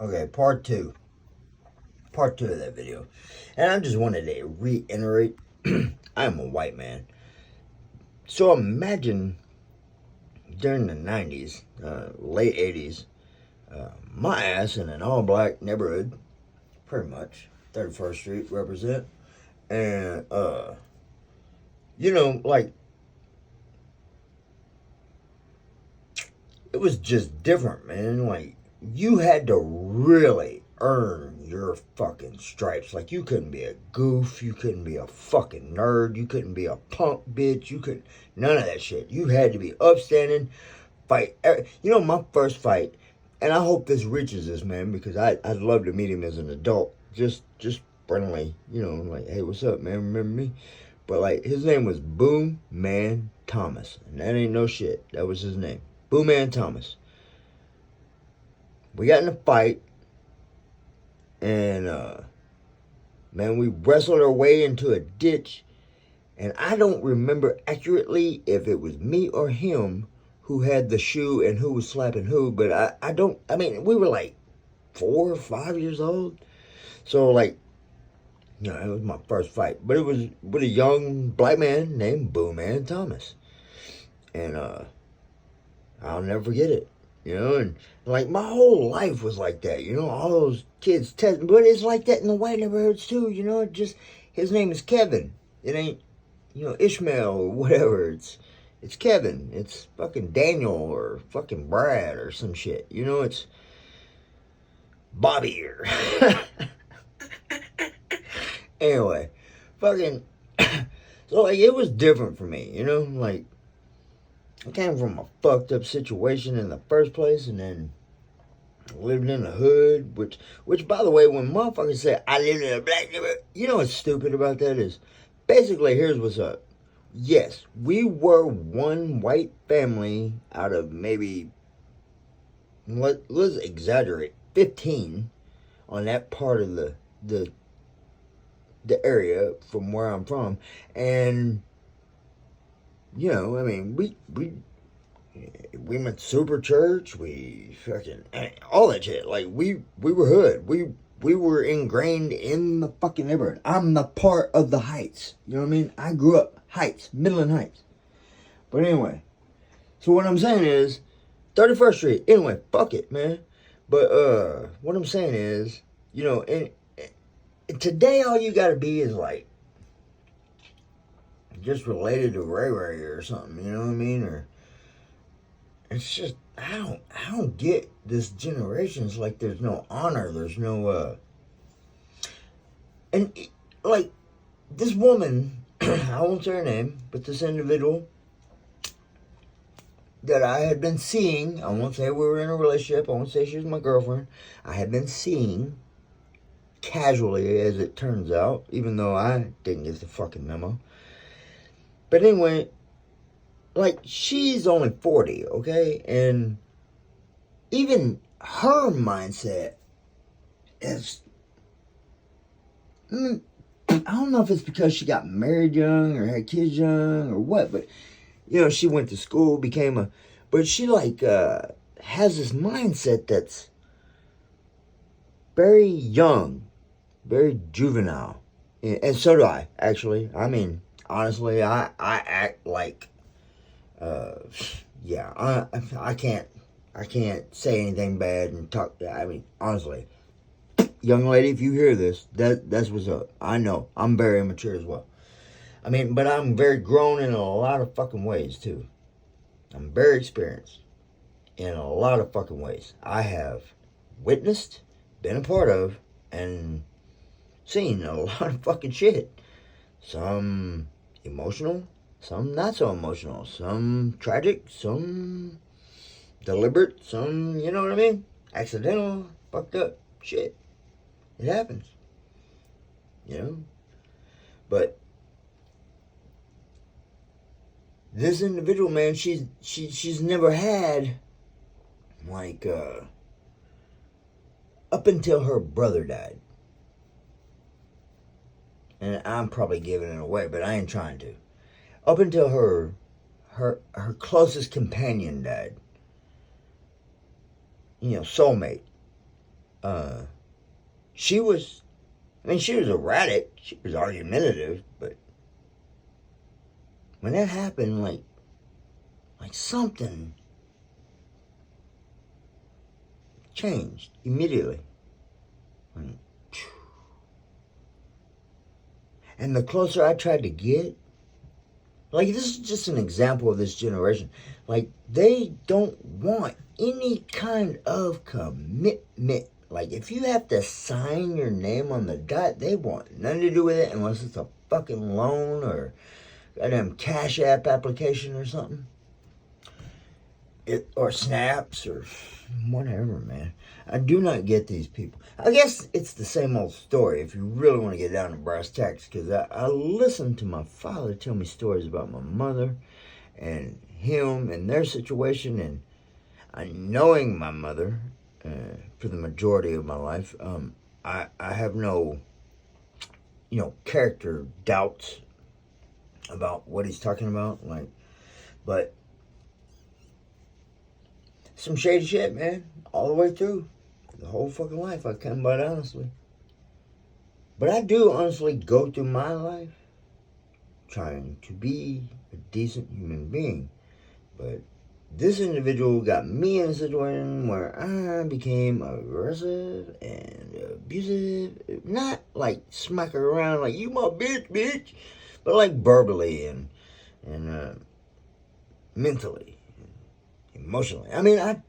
Okay, part two of that video. And I just wanted to reiterate I am a white man. So imagine during the 90s, late 80s, my ass in an all black neighborhood, pretty much, 31st Street represent. And, like, it was just different, man. Like, you had to really earn your fucking stripes. Like, you couldn't be a goof. You couldn't be a fucking nerd. You couldn't be a punk bitch. You could none of that shit. You had to be upstanding, fight. My first fight, and I hope this reaches this man because I'd love to meet him as an adult. Just friendly, like, hey, what's up, man? Remember me? But like, his name was Boom Man Thomas, and that ain't no shit. That was his name. Boo Man Thomas. We got in a fight, and man, we wrestled our way into a ditch, and I don't remember accurately if it was me or him who had the shoe and who was slapping who, but I don't. I mean, we were like 4 or 5 years old, so like, it was my first fight, but it was with a young black man named Boo Man Thomas, and I'll never forget it. And like my whole life was like that. All those kids test, but it's like that in the white neighborhoods too. It just his name is Kevin. It ain't Ishmael or whatever. It's Kevin. It's fucking Daniel or fucking Brad or some shit. It's Bobby or anyway, fucking. So like it was different for me. Like I came from a fucked up situation in the first place, and then lived in the hood. Which, by the way, when motherfuckers say I live in a black neighborhood, what's stupid about that is, basically, here's what's up. Yes, we were one white family out of maybe, let's exaggerate, 15 on that part of the area from where I'm from, and I mean, we went to super church. We fucking all that shit. Like we were hood. We were ingrained in the fucking neighborhood. I'm the part of the Heights. You know what I mean? I grew up Heights, Midland Heights. But anyway, so what I'm saying is, 31st Street. Anyway, fuck it, man. But what I'm saying is, and today all you gotta be is like just related to Ray Ray or something. You know what I mean? Or it's just I don't get this generation. It's like there's no honor, there's no and like this woman, I won't say her name, but this individual that I had been seeing, I won't say we were in a relationship, I won't say she was my girlfriend, I had been seeing casually, as it turns out, even though I didn't get the fucking memo. But anyway, like, she's only 40, okay? And even her mindset is, I don't know if it's because she got married young or had kids young or what, but, she went to school, but she, like, has this mindset that's very young, very juvenile. And so do I, actually. I mean, honestly, I act like, yeah, I can't say anything bad and talk. I mean, honestly, young lady, if you hear this, that's what's up. I know I'm very immature as well. I mean, but I'm very grown in a lot of fucking ways too. I'm very experienced in a lot of fucking ways. I have witnessed, been a part of, and seen a lot of fucking shit. Some emotional, some not so emotional, some tragic, some deliberate, some, you know what I mean? Accidental, fucked up shit. It happens. But this individual, man, she's never had, like, up until her brother died. And I'm probably giving it away, but I ain't trying to. Up until her closest companion died. Soulmate. uh, she was, I mean, she was erratic. She was argumentative, but when that happened, like something changed immediately. And the closer I tried to get, like, this is just an example of this generation. Like, they don't want any kind of commitment. Like, if you have to sign your name on the dot, they want nothing to do with it unless it's a fucking loan or a damn Cash App application or something. Or Snaps or whatever, man. I do not get these people. I guess it's the same old story if you really want to get down to brass tacks, because I listened to my father tell me stories about my mother and him and their situation, and knowing my mother for the majority of my life, I have no, character doubts about what he's talking about, but some shady shit, man, all the way through. The whole fucking life, I come by it honestly. But I do honestly go through my life trying to be a decent human being. But this individual got me in a situation where I became aggressive and abusive. Not like smack her around like, you my bitch, but like verbally and mentally. Emotionally. I mean, oh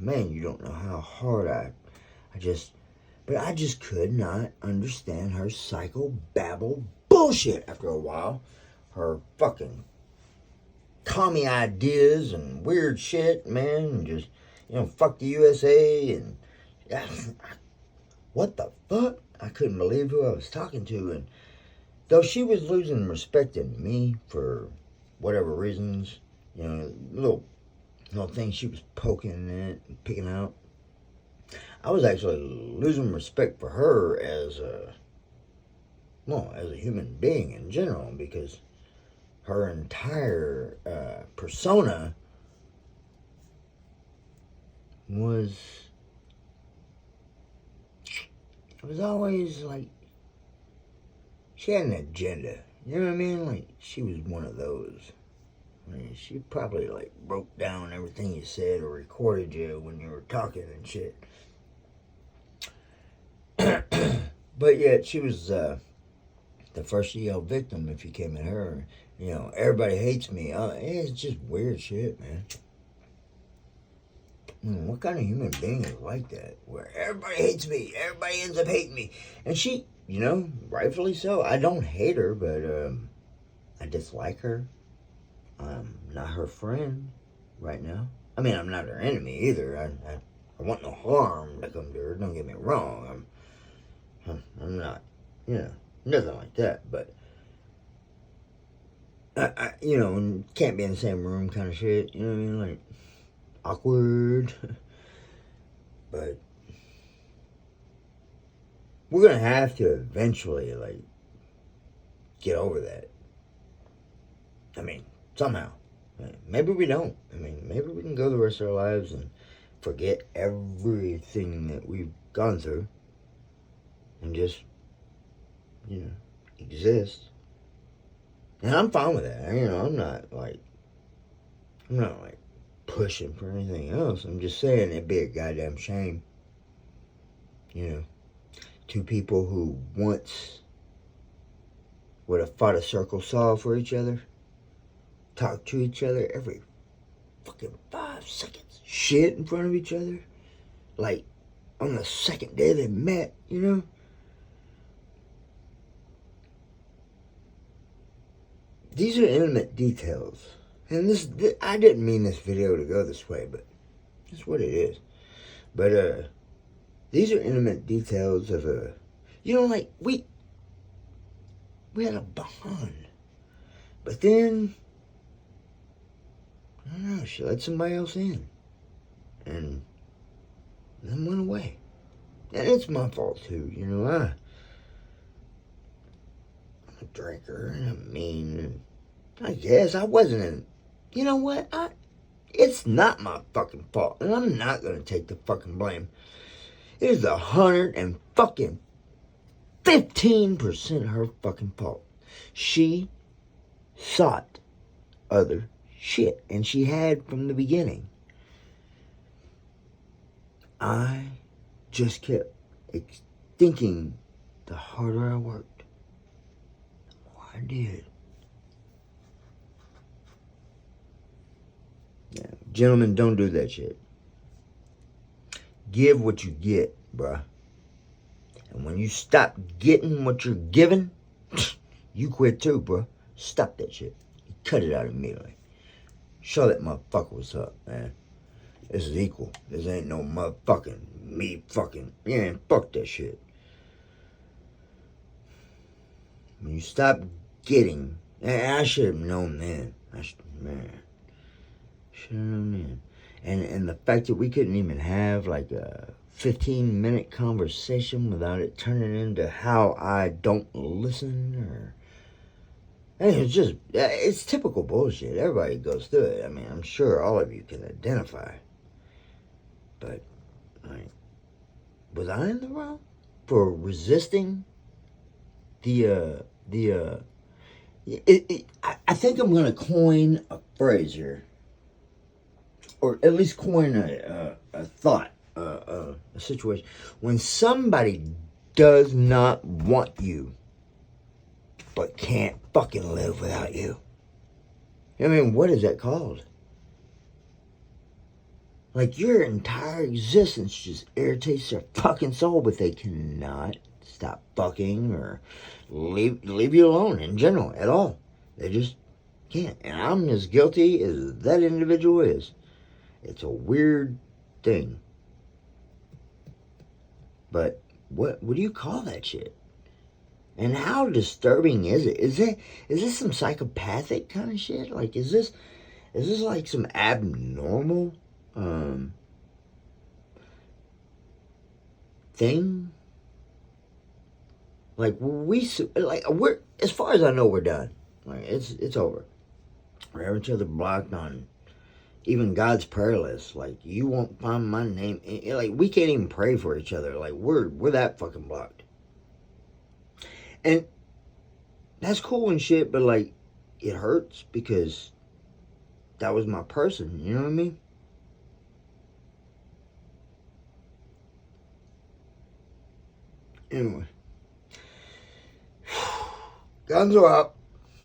man, you don't know how hard I just could not understand her psychobabble bullshit after a while. Her fucking commie ideas and weird shit, man, and just, fuck the USA and what the fuck? I couldn't believe who I was talking to, and though she was losing respect in me for whatever reasons, little things she was poking at and picking out, I was actually losing respect for her as a human being in general, because her entire persona was always like, she had an agenda. You know what I mean? Like, she was one of those. I mean, she probably wrote down everything you said or recorded you when you were talking and shit. But yet she was the first to yell victim if you came at her. Everybody hates me. It's just weird shit, man. What kind of human being is like that? Where everybody hates me, everybody ends up hating me. And she, rightfully so. I don't hate her, but I dislike her. I'm not her friend right now. I mean, I'm not her enemy either. I want no harm to come to her. Don't get me wrong. I'm not, nothing like that. But I can't be in the same room kind of shit. You know what I mean? Like, awkward. But we're gonna have to eventually get over that. I mean, somehow. Maybe we don't. I mean, maybe we can go the rest of our lives and forget everything that we've gone through and just, exist. And I'm fine with that. I'm not pushing for anything else. I'm just saying it'd be a goddamn shame. Two people who once would have fought a circle saw for each other, talk to each other every fucking 5 seconds, shit in front of each other, like on the second day they met, These are intimate details. And this I didn't mean this video to go this way, but that's what it is. But these are intimate details of we had a bond. But then, I don't know, she let somebody else in. And then went away. And it's my fault too, I'm a drinker and I'm mean. And I guess I wasn't in. You know what? It's not my fucking fault. And I'm not going to take the fucking blame. It is 115% her fucking fault. She sought other shit, and she had from the beginning. I just kept thinking the harder I worked, the more I did. Yeah, gentlemen, don't do that shit. Give what you get, bruh. And when you stop getting what you're given, you quit too, bruh. Stop that shit. You cut it out immediately. Show that motherfucker what's up, man. This is equal. This ain't no motherfucking me fucking. Yeah, fuck that shit. When you stop getting, and I should have known then. Should have known then. And the fact that we couldn't even have like a 15-minute conversation without it turning into how I don't listen, or it's just, it's typical bullshit. Everybody goes through it. I mean, I'm sure all of you can identify. But, like, was I in the wrong for resisting I think I'm gonna coin a phrase here, or at least coin a thought, a situation. When somebody does not want you, but can't fucking live without you. I mean, what is that called? Like, your entire existence just irritates their fucking soul, but they cannot stop fucking or leave you alone in general at all. They just can't. And I'm as guilty as that individual is. It's a weird thing. But what do you call that shit? And how disturbing is it? Is this some psychopathic kind of shit? Like, is this like some abnormal thing? Like, we're, as far as I know, we're done. Like, it's over. We're each other blocked on even God's prayer list. Like, you won't find my name. Like, we can't even pray for each other. Like, we're that fucking blocked. And that's cool and shit, but like, it hurts because that was my person. You know what I mean? Anyway. Guns are out.